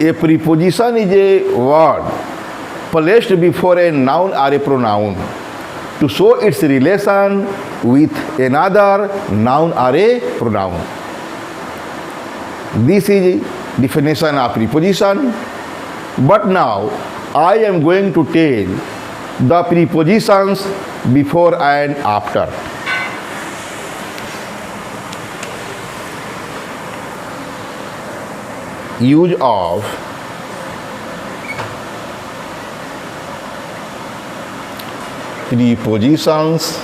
A preposition is a word placed before a noun or a pronoun to show its relation with another noun or a pronoun. This is definition of preposition. But now I am going to tell the prepositions before and after. Use of prepositions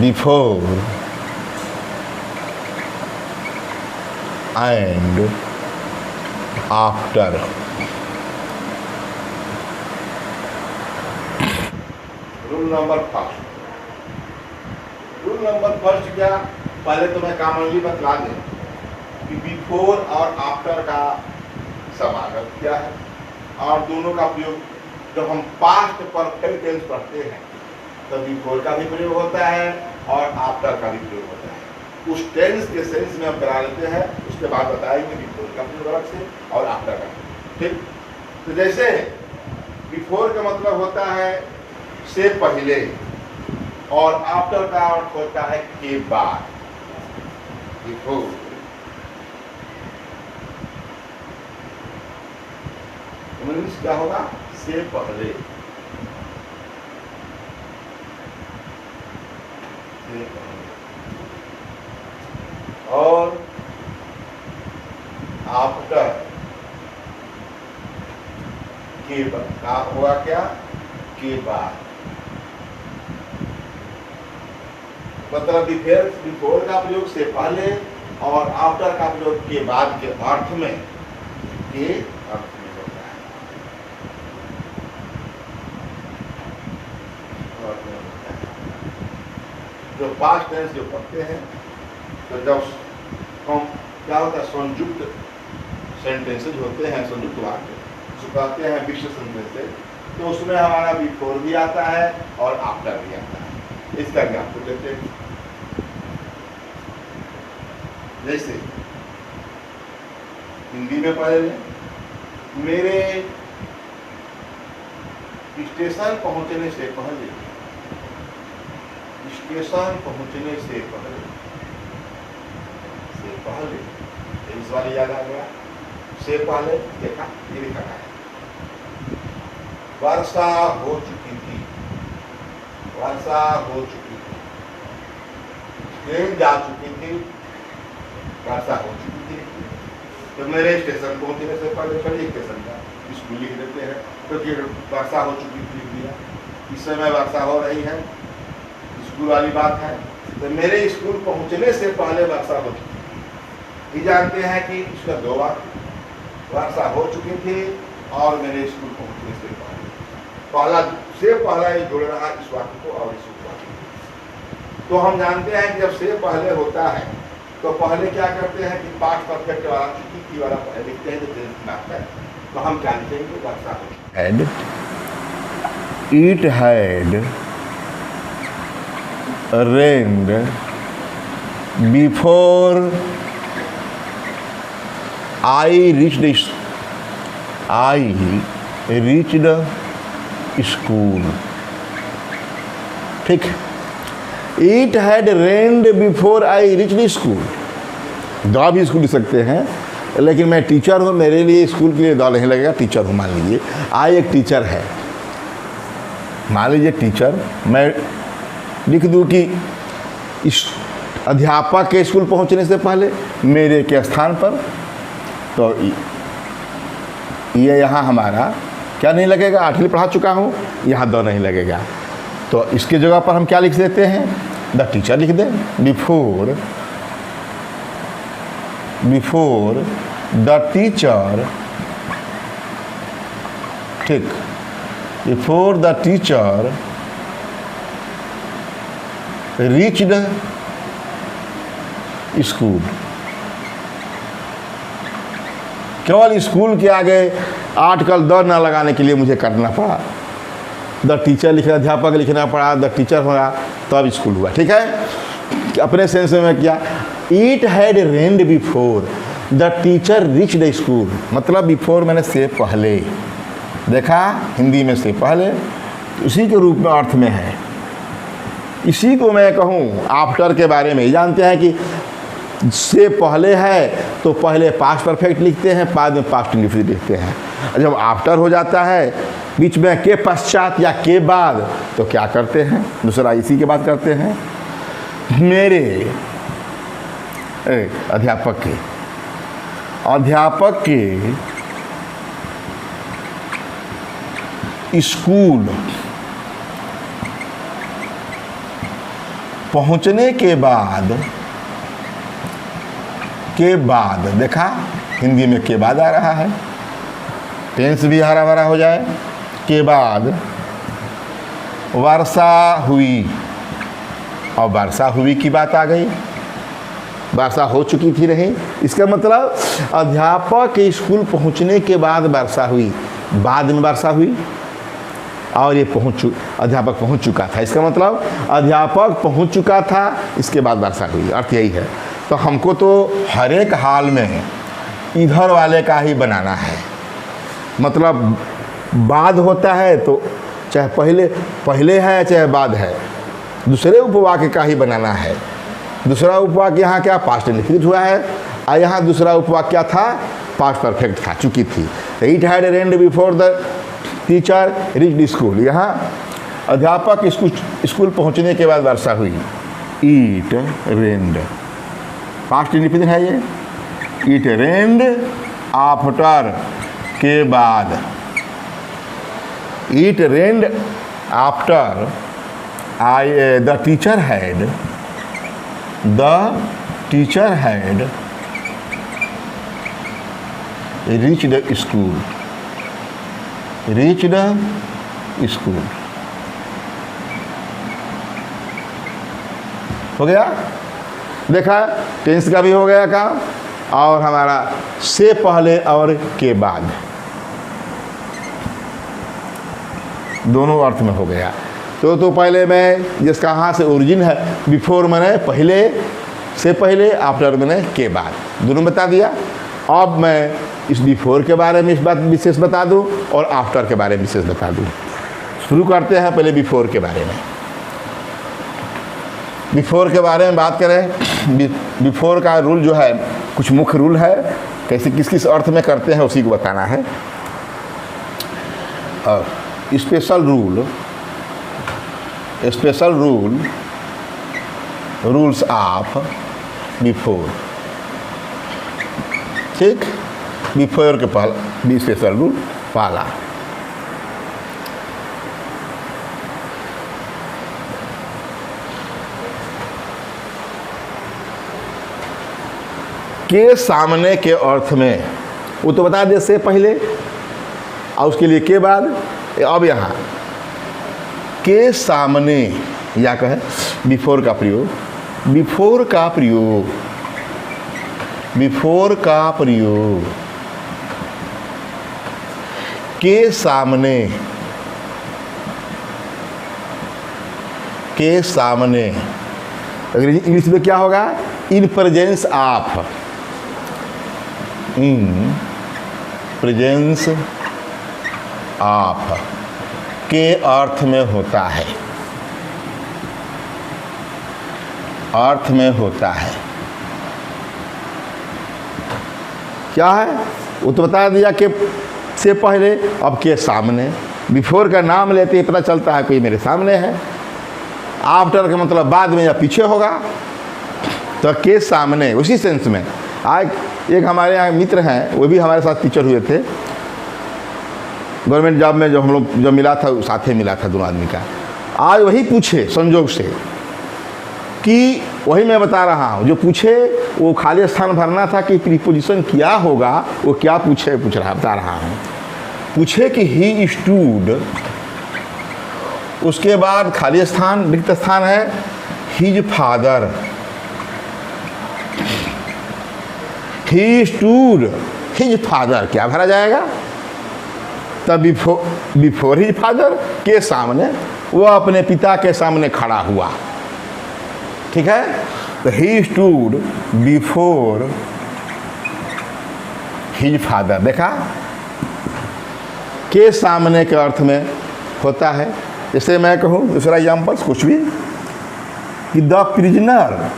before and after. Rule number first क्या, पहले तो मैं commonly बतला दें कि before और after का समागम क्या है, और दोनों का प्रयोग जब हम पास्ट परफेक्ट टेंस पढ़ते हैं तो बिफोर का भी प्रयोग होता है और आफ्टर का भी प्रयोग होता है। उस टेंस के सेंस में हम करा लेते हैं, उसके बाद बताएंगे बिफोर का प्रयोग अलग से और आफ्टर का। ठीक, तो जैसे बिफोर का मतलब होता है से पहले, और आफ्टर का अर्थ होता है के बाद। बिफोर मीन्स क्या होगा, से पहले। और आफ्टर के बाद होगा क्या, के बाद। मतलब बिफोर का प्रयोग से पहले और आफ्टर का प्रयोग के बाद के अर्थ में, के अर्थ में होता है। जो पास्ट टेंस जो पढ़ते हैं तो जब हम क्या होता है, संयुक्त सेंटेंसेज होते हैं, संयुक्त वाक्य जो कहते हैं मिक्स्ड सेंटेंसेज, तो उसमें हमारा बिफोर भी आता है और आफ्टर भी आता है। इसका ज्ञान तो देते हैं। जैसे हिंदी में पढ़े, मेरे स्टेशन पहुंचने से पहले, स्टेशन पहुंचने से पहले, से पहले इस वाली याद आ गया, से पहले देखा, ये लिखा है वर्षा हो चुकी थी, वर्षा हो चुकी थी, ट्रेन जा चुकी थी, वर्षा हो चुकी थी। तो मेरे स्टेशन पहुंचने से पहले चलिए स्टेशन का स्कूल लिख देते हैं, क्योंकि वर्षा हो चुकी थी लिख दिया, इस समय वर्षा हो रही है, स्कूल वाली बात है। तो मेरे स्कूल पहुंचने से पहले वर्षा हो चुकी थी, ये जानते हैं कि इसका दो बात, वर्षा हो चुकी थी और मेरे स्कूल पहुंचने से पहले। पहला से पहला ये जोड़ रहा इस वाक्य को और इस वाक्य को। तो हम जानते हैं कि जब से पहले होता है तो पहले क्या करते हैं कि पास्ट परफेक्ट वाला की वाला पहले लिखते हैं, तो टेंस में है तो हम क्या लिखेंगे, वर्षा हो। And it had rained before I reached school. ठीक, it had rained before I reached school. The भी स्कूल लिख सकते हैं, लेकिन मैं टीचर हूँ, मेरे लिए स्कूल के लिए द नहीं लगेगा, टीचर हूँ मान लीजिए। आई एक टीचर है, मान लीजिए टीचर, मैं लिख दूँ कि इस अध्यापक के स्कूल पहुँचने से पहले मेरे के स्थान पर, तो ये यहाँ हमारा क्या नहीं लगेगा, आठवीं पढ़ा चुका हूँ, यहाँ द नहीं लगेगा। तो इसके जगह पर हम क्या लिख देते हैं, द टीचर लिख दें। बिफोर द टीचर, ठीक, before the teacher reached school. केवल स्कूल के आगे आर्टिकल द न लगाने के लिए मुझे करना पड़ा, द टीचर लिखना, अध्यापक लिखना पड़ा, द टीचर हुआ, तब स्कूल हुआ। ठीक है, अपने सेंस में क्या, it had rained before the teacher reach the school, मतलब बिफोर मैंने से पहले, देखा हिंदी में से पहले उसी के रूप में अर्थ में है। इसी को मैं कहूँ आफ्टर के बारे में जानते हैं कि से पहले है तो पहले पास्ट परफेक्ट लिखते हैं, बाद में पास्ट इंडिफिनिट लिखते हैं। जब आफ्टर हो जाता है बीच में के पश्चात या के बाद तो क्या करते हैं, दूसरा इसी के बाद करते हैं। मेरे अध्यापक के स्कूल पहुंचने के बाद देखा हिंदी में के बाद आ रहा है, टेंस भी हरा भरा हो जाए। के बाद वर्षा हुई, और वर्षा हुई की बात आ गई, वर्षा हो चुकी थी नहीं, इसका मतलब अध्यापक के स्कूल पहुंचने के बाद वर्षा हुई, बाद में वर्षा हुई और ये अध्यापक पहुंच चुका था, इसका मतलब अध्यापक पहुंच चुका था इसके बाद वर्षा हुई, अर्थ यही है। तो हमको तो हर एक हाल में इधर वाले का ही बनाना है, मतलब बाद होता है तो चाहे पहले है चाहे बाद है, दूसरे उपवाक्य का ही बनाना है। दूसरा उपवाक्य यहाँ क्या पास्ट इंडिफिनिट हुआ है, और यहाँ दूसरा उपवाक्य क्या था, पास्ट परफेक्ट था, चुकी थी। It had rained before the teacher reached school, यहाँ अध्यापक स्कूल पहुँचने के बाद वर्षा हुई। इट रेन्ड पास्ट इंडिफिनिट है ये, इट रेन्ड आफ्टर के बाद, it rained after the teacher had reached school, हो गया। देखा टेंस का भी हो गया काम, और हमारा से पहले और के बाद दोनों अर्थ में हो गया। तो पहले में जिसका यहाँ से ओरिजिन है बिफोर मैंने पहले, से पहले, आफ्टर मैंने के बाद, दोनों बता दिया। अब मैं इस बिफोर के बारे में इस बात विशेष बता दूं और आफ्टर के बारे में विशेष बता दूं। शुरू करते हैं पहले बिफोर के बारे में। बिफोर के बारे में बात करें, बिफोर का रूल जो है कुछ मुख्य रूल है, कैसे किस किस अर्थ में करते हैं उसी को बताना है। स्पेशल रूल्स ऑफ बिफोर, ठीक, बिफोर के पहला स्पेशल रूल पहला, के सामने के अर्थ में, वो तो बता दे से पहले और उसके लिए के बाद। अब यहाँ के सामने या कहे बिफोर का प्रयोग, बिफोर का प्रयोग के सामने इंग्लिश में क्या होगा, इन प्रेजेंस ऑफ के अर्थ में होता है, क्या है वो तो बता दिया कि से पहले, अब के सामने। बिफोर का नाम लेते ही पता चलता है कोई मेरे सामने है। आफ्टर का मतलब बाद में या पीछे होगा, तो के सामने उसी सेंस में। आज एक हमारे यहाँ मित्र हैं, वो भी हमारे साथ टीचर हुए थे गवर्नमेंट जॉब में, जो हम लोग जब मिला था साथ ही मिला था दोनों आदमी का। आज वही पूछे संजोग से कि वही मैं बता रहा हूँ, जो पूछे वो खाली स्थान भरना था कि प्रीपोजिशन क्या होगा, वो क्या पूछ रहा बता रहा हूँ। पूछे कि ही स्टूड, उसके बाद खाली स्थान रिक्त स्थान है his father, he stood his father, क्या भरा जाएगा, तब बिफोर हिज फादर के सामने, वो अपने पिता के सामने खड़ा हुआ। ठीक है, तो he stood before his father. देखा, के सामने के अर्थ में होता है। जैसे मैं कहूँ दूसरा एग्जाम्पल कुछ भी, कि द प्रिजनर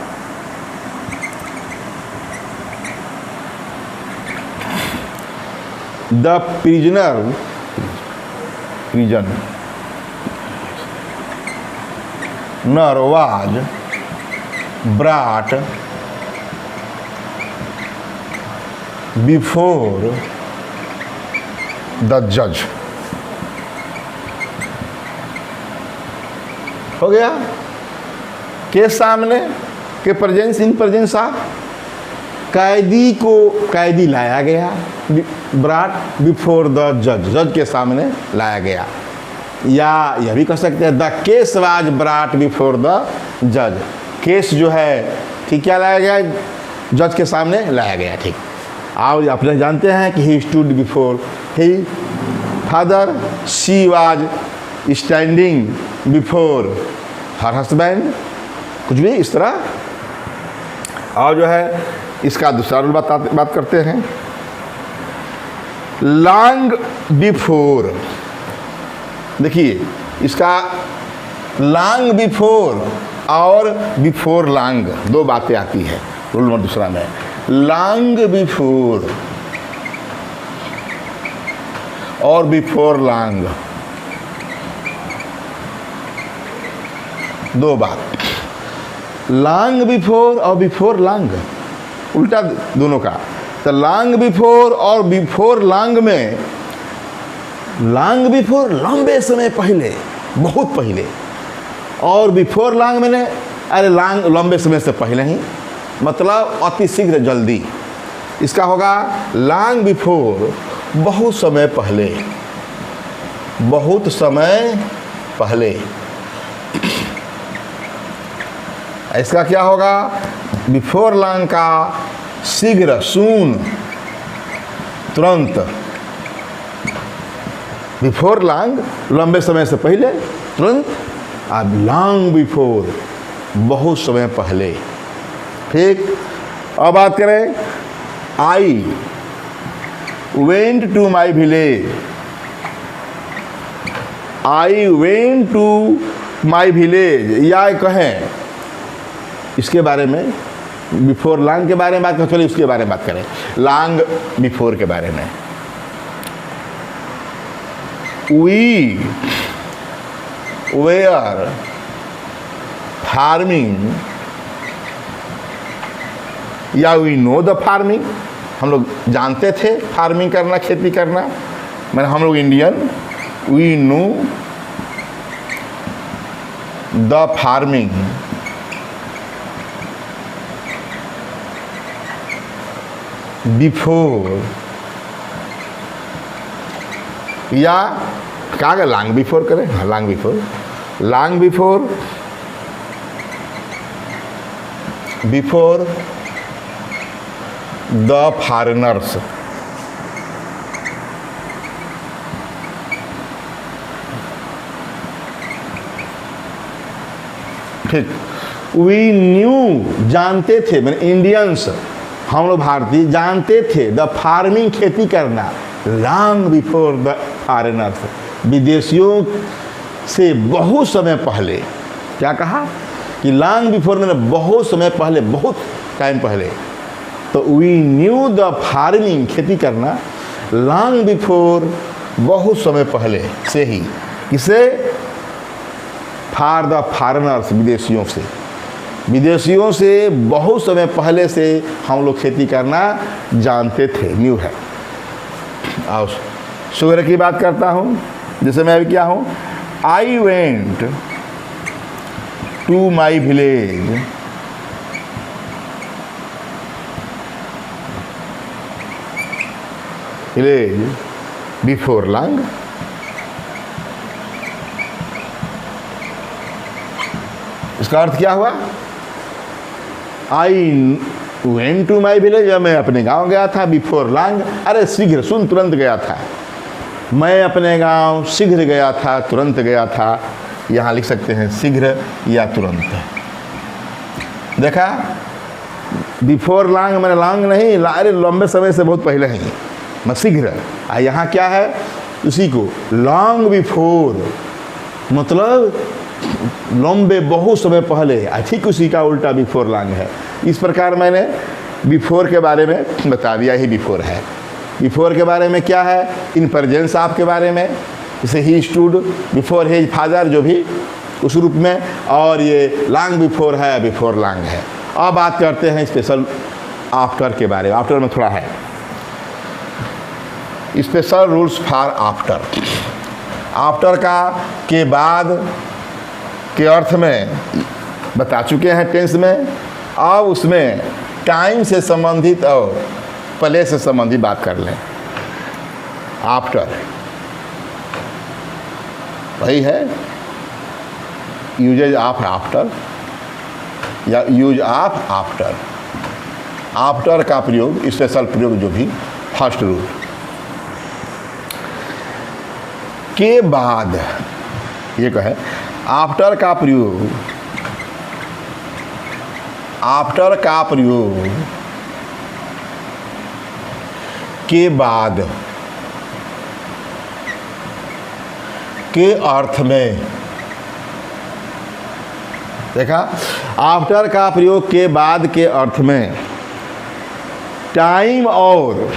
प्रिजन नर वाज ब्राट बिफोर द जज। हो गया, के सामने, के प्रेजेंस, इन प्रेजेंस ऑफ, कैदी लाया गया, ब्राट बिफोर द जज, जज के सामने लाया गया। या यह भी कह सकते हैं the case was ब्राट before the जज, केस जो है ठीक क्या लाया गया, जज के सामने लाया गया। ठीक, आप अपने जानते हैं कि he stood before he father, she was standing before her husband, कुछ भी इस तरह। और जो है इसका दूसरा रूल बात करते हैं, लॉन्ग बिफोर। देखिए इसका लॉन्ग बिफोर और बिफोर लॉन्ग दो बातें आती है रूल नंबर दूसरा में। लॉन्ग बिफोर और बिफोर लॉन्ग, दो बात। लॉन्ग बिफोर और बिफोर लॉन्ग, उल्टा दोनों का। तो लॉन्ग बिफोर और बिफोर लॉन्ग में, लॉन्ग बिफोर लंबे समय पहले, बहुत पहले, और बिफोर लॉन्ग मैंने अरे लॉन्ग लंबे समय से पहले ही, मतलब अति शीघ्र, जल्दी। इसका होगा लॉन्ग बिफोर बहुत समय पहले, बहुत समय पहले। इसका क्या होगा, बिफोर लॉन्ग का शीघ्र, सून, तुरंत। बिफोर लॉन्ग लंबे समय से पहले, तुरंत। अब लॉन्ग बिफोर बहुत समय पहले। ठीक, अब बात करें, I went to my village. I went to my village, या कहें इसके बारे में, बिफोर लॉन्ग के बारे में बात करें, चलिए उसके बारे में बात करें, लॉन्ग बिफोर के बारे में। वी वेयर फार्मिंग, या वी नो द फार्मिंग, हम लोग जानते थे फार्मिंग करना, खेती करना, मैंने हम लोग Indian. We know the farming before, या क्या करें, लॉन्ग बिफोर करें, हाँ long before, long before, before the foreigners. ठीक, वी न्यू जानते थे, मैंने इंडियंस, हम लोग भारतीय जानते थे, द फार्मिंग खेती करना, लॉन्ग बिफोर द फॉरेनर्स, विदेशियों से बहुत समय पहले। क्या कहा कि लॉन्ग बिफोर मैंने बहुत समय पहले, बहुत टाइम पहले। तो वी न्यू द फार्मिंग खेती करना, लॉन्ग बिफोर बहुत समय पहले से ही, किसे, फॉर द फॉरेनर्स, विदेशियों से, विदेशियों से बहुत समय पहले से हम लोग खेती करना जानते थे, न्यू है। और शुगर की बात करता हूँ, जैसे मैं अभी क्या हूँ, I went to my village before long. इसका अर्थ क्या हुआ, I went to my village, मैं अपने गांव गया था, बिफोर लॉन्ग, अरे शीघ्र, सुन, तुरंत गया था, मैं अपने गांव शीघ्र गया था, तुरंत गया था। यहाँ लिख सकते हैं शीघ्र या तुरंत। देखा, बिफोर लॉन्ग मैंने लॉन्ग नहीं, अरे लंबे समय से बहुत पहले ही, मैं शीघ्र। यहाँ क्या है, उसी को लॉन्ग बिफोर, मतलब लंबे बहुत समय पहले, ठीक उसी का उल्टा बिफोर लॉन्ग है। इस प्रकार मैंने बिफोर के बारे में बता दिया, ही बिफोर है। बिफोर के बारे में क्या है, इन प्रेजेंस ऑफ के बारे में, जैसे he stood before his father, जो भी उस रूप में, और ये लॉन्ग बिफोर है, बिफोर लॉन्ग है। अब बात करते हैं स्पेशल आफ्टर के बारे में। आफ्टर में थोड़ा है, special rules for after. After का के बाद के अर्थ में बता चुके हैं टेंस में। अब उसमें टाइम से संबंधित और प्लेस से संबंधित बात कर लें। आफ्टर वही है, यूजेज ऑफ आफ्टर या यूज ऑफ आफ्टर। आफ्टर का प्रयोग, स्पेशल प्रयोग, जो भी फर्स्ट रूल के बाद, ये कहे आफ्टर का प्रयोग, आफ्टर का प्रयोग के बाद के अर्थ में। देखा, आफ्टर का प्रयोग के बाद के अर्थ में टाइम और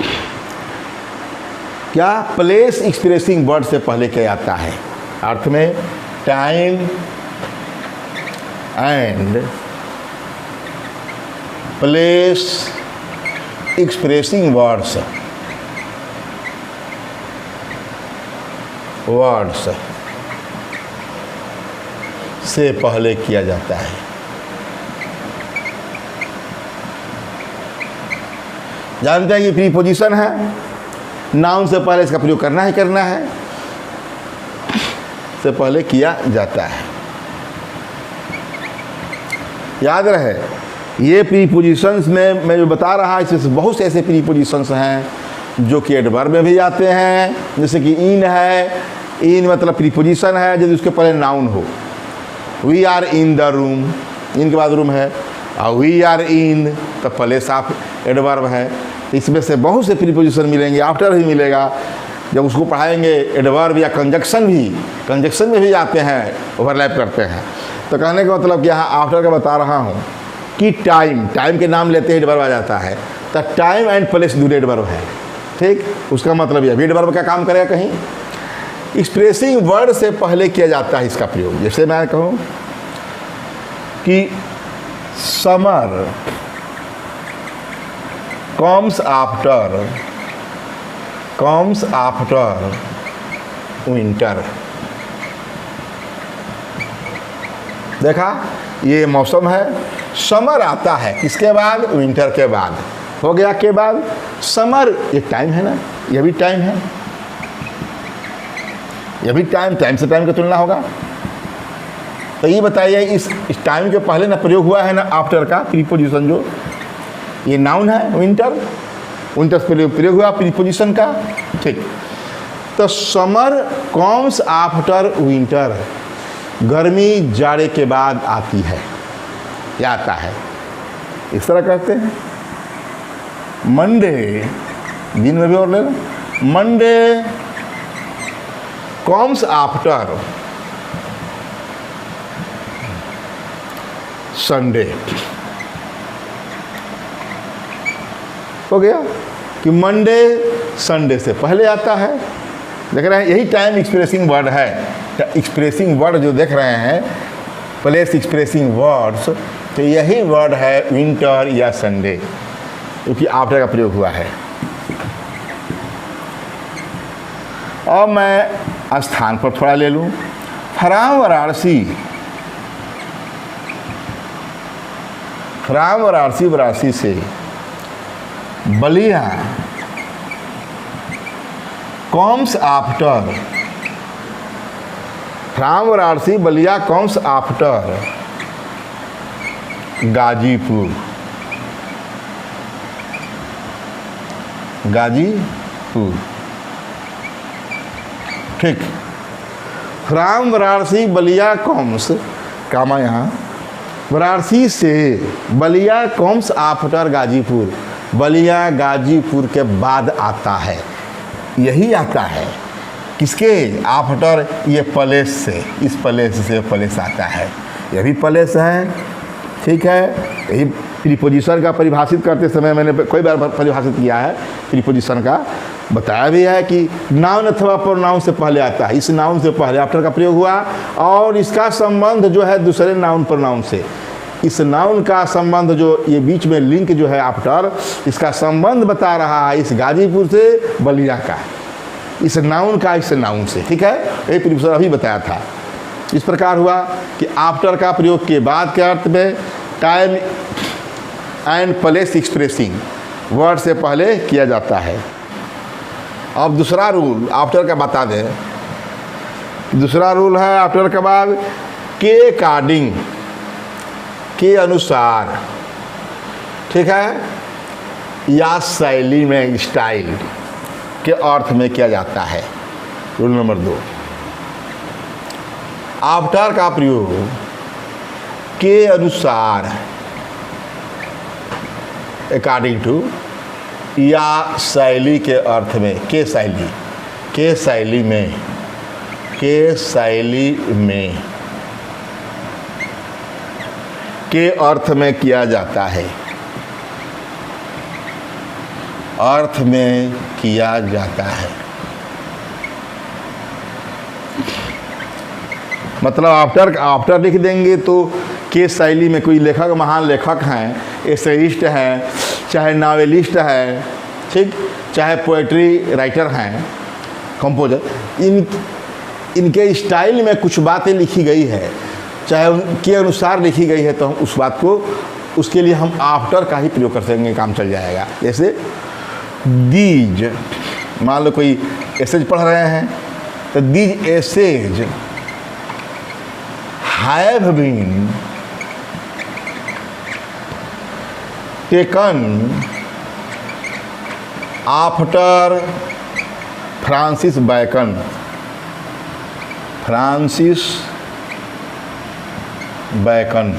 क्या प्लेस एक्सप्रेसिंग वर्ड से पहले क्या आता है अर्थ में, time and place expressing words, words से पहले किया जाता है। जानते हैं कि प्रीपोजिशन है, नाउन से पहले इसका प्रयोग करना ही करना है, से पहले किया जाता है। याद रहे, ये प्रीपोजिशंस में मैं जो बता रहा, इसमें बहुत से ऐसे प्रीपोजिशंस हैं जो कि एडवर्ब में भी आते हैं, जैसे कि इन है, इन मतलब प्रीपोजिशन है यदि उसके पहले नाउन हो। We are in the room, in के बाद रूम है, और वी आर इन तो प्लेस ऑफ एडवर्ब है। इसमें से बहुत से प्रीपोजिशन मिलेंगे, आफ्टर भी मिलेगा। जब उसको पढ़ाएंगे एडवर्ब या कंजक्शन भी, कंजक्शन में भी आते हैं, ओवरलैप करते हैं। तो कहने का मतलब कि यहाँ आफ्टर का बता रहा हूँ कि टाइम, टाइम के नाम लेते ही एडवर्ब आ जाता है, तो टाइम एंड प्लेस दूसरे एडवर्ब है। ठीक, उसका मतलब यह भी एडवर्ब का काम करेगा। कहीं एक्सप्रेसिंग वर्ड से पहले किया जाता है इसका प्रयोग। जैसे मैं कहूँ कि समर कम्स आफ्टर विंटर। देखा, ये मौसम है, समर आता है किसके बाद, विंटर के बाद। हो गया के बाद, समर एक टाइम है ना, यह भी टाइम है, यह भी टाइम से टाइम की तुलना होगा। तो ये बताइए, इस टाइम के पहले ना प्रयोग हुआ है ना आफ्टर का प्रीपोजिशन, जो ये नाउन है विंटर, विंटर से प्रयोग हुआ प्रीपोजिशन का। ठीक, तो समर कम्स आफ्टर विंटर, गर्मी जाड़े के बाद आती है या आता है, इस तरह कहते हैं। मंडे, दिन में भी और लेना, मंडे कम्स आफ्टर संडे। हो गया कि मंडे संडे से पहले आता है। देख रहे हैं, यही टाइम एक्सप्रेसिंग वर्ड है। एक्सप्रेसिंग वर्ड जो देख रहे हैं, प्लेस एक्सप्रेसिंग वर्ड्स, तो यही वर्ड है विंटर या संडे, क्योंकि आफ्टर का प्रयोग हुआ है। और मैं स्थान पर थोड़ा ले लूँ, फ्राम वाराणसी, फ्राम वाराणसी से Ballia comes after, from Varanasi Ballia comes after Ghazipur, Ghazipur. ठीक, फ्राम वाराणसी बलिया कम्स, कामा यहाँ वाराणसी से बलिया कम्स आफ्टर गाजीपुर, बलिया गाजीपुर के बाद आता है, यही आता है किसके आफ्टर, ये प्लेस से, इस प्लेस से प्लेस आता है, यह भी प्लेस है, ठीक है। यही प्रीपोजिशन का परिभाषित करते समय मैंने कई बार परिभाषित किया है, प्रीपोजिशन का बताया भी है कि नाउन अथवा प्रोनाउन से पहले आता है, इस नाउन से पहले आफ्टर का प्रयोग हुआ और इसका संबंध जो है दूसरे नाउन प्रोनाउन से, इस नाउन का संबंध जो ये बीच में लिंक जो है आफ्टर, इसका संबंध बता रहा है इस गाजीपुर से बलिया का, इस नाउन का इस नाउन से, ठीक है। ये प्रीपोजिशन अभी बताया था। इस प्रकार हुआ कि आफ्टर का प्रयोग के बाद के अर्थ में time and place expressing word से पहले किया जाता है। अब दूसरा रूल आफ्टर का बता दें, दूसरा रूल है आफ्टर के बाद के अकॉर्डिंग, के अनुसार, ठीक है, या शैली में, स्टाइल के अर्थ में किया जाता है। रूल नंबर 2, आफ्टर का प्रयोग के अनुसार, अकॉर्डिंग टू, या शैली के अर्थ में, के शैली, के शैली में, के शैली में, के अर्थ में किया जाता है, अर्थ में किया जाता है। मतलब आफ्टर लिख देंगे तो के शैली में, कोई लेखक, महान लेखक हैं, एसेइस्ट हैं, चाहे नावेलिस्ट है, ठीक, चाहे पोएट्री राइटर हैं, कंपोजर, इनके स्टाइल में कुछ बातें लिखी गई है, चाहे उनके अनुसार लिखी गई है, तो हम उस बात को, उसके लिए हम आफ्टर का ही प्रयोग कर सकेंगे, काम चल जाएगा। जैसे दीज, मान लो कोई एसेज पढ़ रहे हैं तो these essays have been taken after Francis Bacon, Francis Bacon,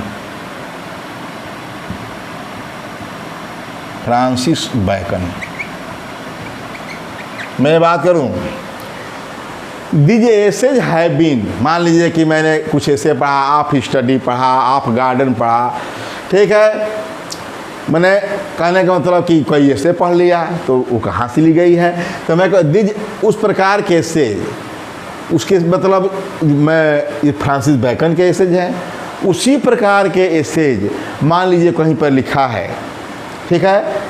Francis Bacon. मैं बात करूं, दीज एसेज हैव बीन, मान लीजिए कि मैंने कुछ ऐसे पढ़ा, आप स्टडी पढ़ा, आप गार्डन पढ़ा, ठीक है, मैंने कहने का मतलब कि कोई ऐसे पढ़ लिया तो वो कहाँ से ली गई है, तो मैं दीज उस प्रकार के एसेज, उसके मतलब मैं, ये फ्रांसिस बैकन के एसेज हैं, उसी प्रकार के एसेज मान लीजिए कहीं पर लिखा है, ठीक है,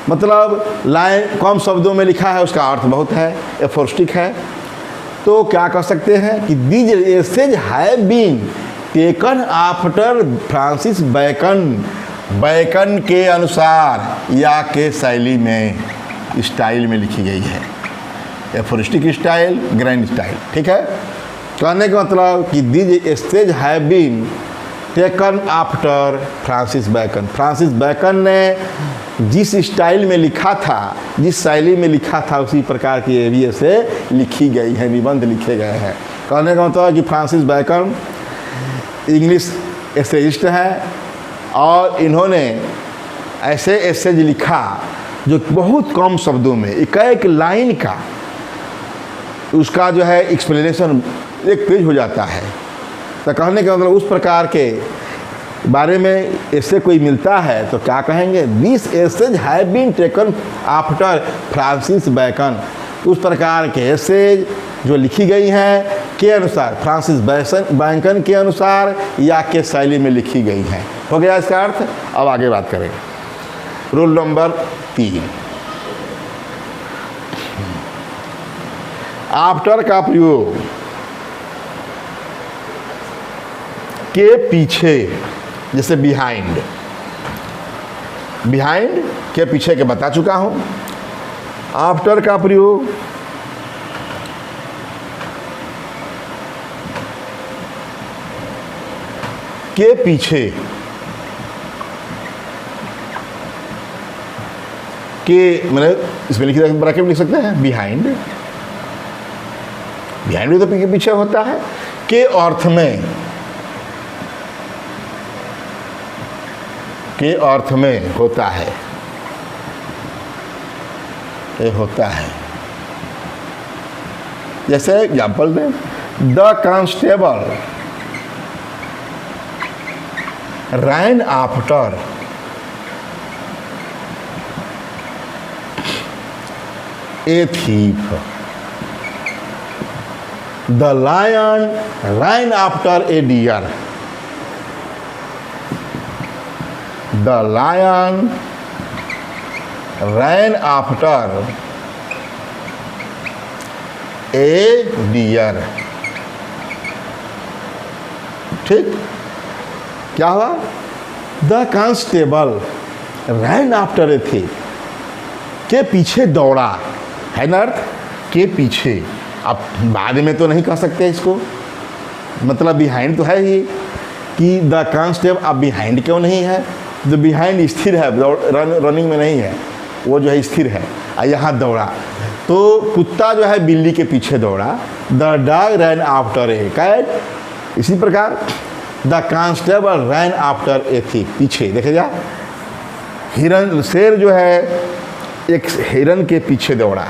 मतलब लाइन कम शब्दों में लिखा है, उसका अर्थ बहुत है, एफोरिस्टिक है, तो क्या कह सकते हैं कि these essays have been taken after Francis Bacon, Bacon के अनुसार या के शैली में, स्टाइल में लिखी गई है, एफोरिस्टिक स्टाइल, ग्रैंड स्टाइल, ठीक है। कहने का मतलब कि these essays have been taken after Francis Bacon, Francis Bacon ने जिस स्टाइल में लिखा था, जिस शैली में लिखा था, उसी प्रकार की एरिया से लिखी गई है, निबंध लिखे गए हैं। कहने का मतलब कि फ्रांसिस बैकन इंग्लिश एसेइस्ट हैं और इन्होंने ऐसे एसेज लिखा जो बहुत कम शब्दों में, एक लाइन का उसका जो है एक्सप्लेनेशन एक पेज हो जाता है। तो कहने का मतलब उस प्रकार के बारे में ऐसे कोई मिलता है तो क्या कहेंगे, this essays have been taken after Francis Bacon, उस प्रकार के एसेज जो लिखी गई हैं के अनुसार, फ्रांसिस बैकन के अनुसार या के शैली में लिखी गई हैं। हो गया इसका अर्थ। अब आगे बात करें। रूल नंबर 3, आफ्टर का प्रयोग के पीछे, जैसे बिहाइंड, बिहाइंड के पीछे के बता चुका हूं। आफ्टर का प्रयोग के पीछे, के मैंने इसमें लिख ब्रैकेट में लिख सकते हैं बिहाइंड, बिहाइंड भी तो पीछे होता है। के अर्थ में के अर्थ में होता है, ये होता है। जैसे एग्जाम्पल दें, the constable ran after a thief, the lion ran after a deer, the lion ran after a deer. ठीक, क्या हुआ? The constable ran after a thief, के पीछे दौड़ा, है ना अर्थ, के पीछे। अब बाद में तो नहीं कह सकते इसको, मतलब बिहाइंड तो है ही, कि द कांस्टेबल। अब बिहाइंड क्यों नहीं है? जो बिहाइंड स्थिर है, रनिंग में नहीं है, वो जो है स्थिर है, और यहाँ दौड़ा। तो कुत्ता जो है बिल्ली के पीछे दौड़ा, the dog ran after a cat. इसी प्रकार the constable ran after a thief, पीछे देखे जा, हिरन, शेर जो है एक हिरन के पीछे दौड़ा,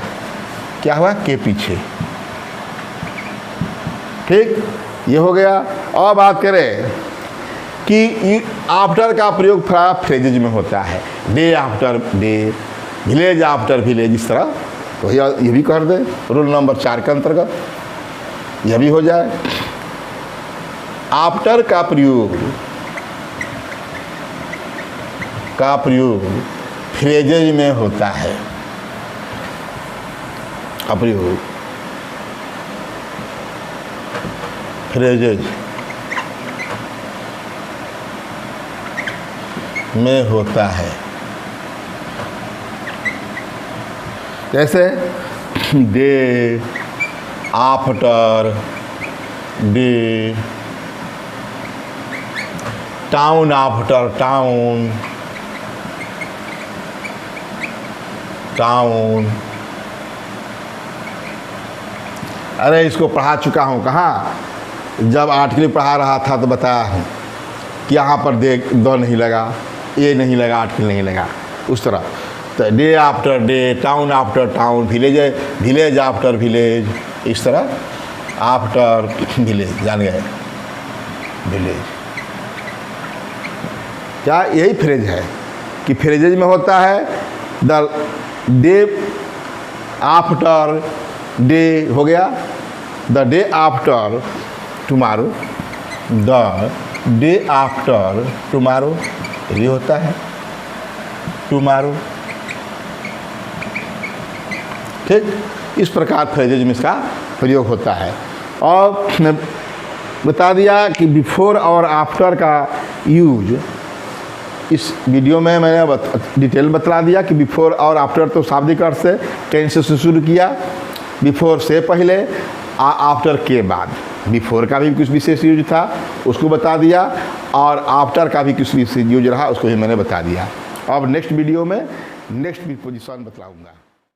क्या हुआ? के पीछे। ठीक, ये हो गया। और बात करें कि आफ्टर का प्रयोग फ्रेजेज में होता है, day after day, village after village, इस तरह। तो ये भी कर दे रूल नंबर 4 के अंतर्गत, यह भी हो जाए। आफ्टर का प्रयोग फ्रेजेज में होता है, का प्रयोग फ्रेजेज में होता है। जैसे day after day, town after town, town. अरे इसको पढ़ा चुका हूँ, कहाँ? जब आर्टिकल पढ़ा रहा था तो बताया हूँ कि यहाँ पर द नहीं लगा, ए नहीं लगा, आर्टिकल नहीं लगा, उस तरह। तो day after day, town after town, village after village, इस तरह आफ्टर विलेज, जान गए, विलेज। क्या यही फ्रेज है कि फ्रेजेज में होता है? द डे आफ्टर डे हो गया, the day after tomorrow, the day after tomorrow, ये होता है टुमारो। ठीक, इस प्रकार फ्रेजेज में इसका प्रयोग होता है। और मैं बता दिया कि बिफोर और आफ्टर का यूज इस वीडियो में मैंने डिटेल बतला दिया कि बिफोर और आफ्टर तो शाब्दिक अर्थ से टेंस से शुरू किया, बिफोर से पहले, आफ्टर के बाद। बिफोर का भी कुछ विशेष यूज था उसको बता दिया, और आफ्टर का भी कुछ विशेष यूज रहा उसको भी मैंने बता दिया। अब नेक्स्ट वीडियो में नेक्स्ट पोजीशन बतलाऊंगा।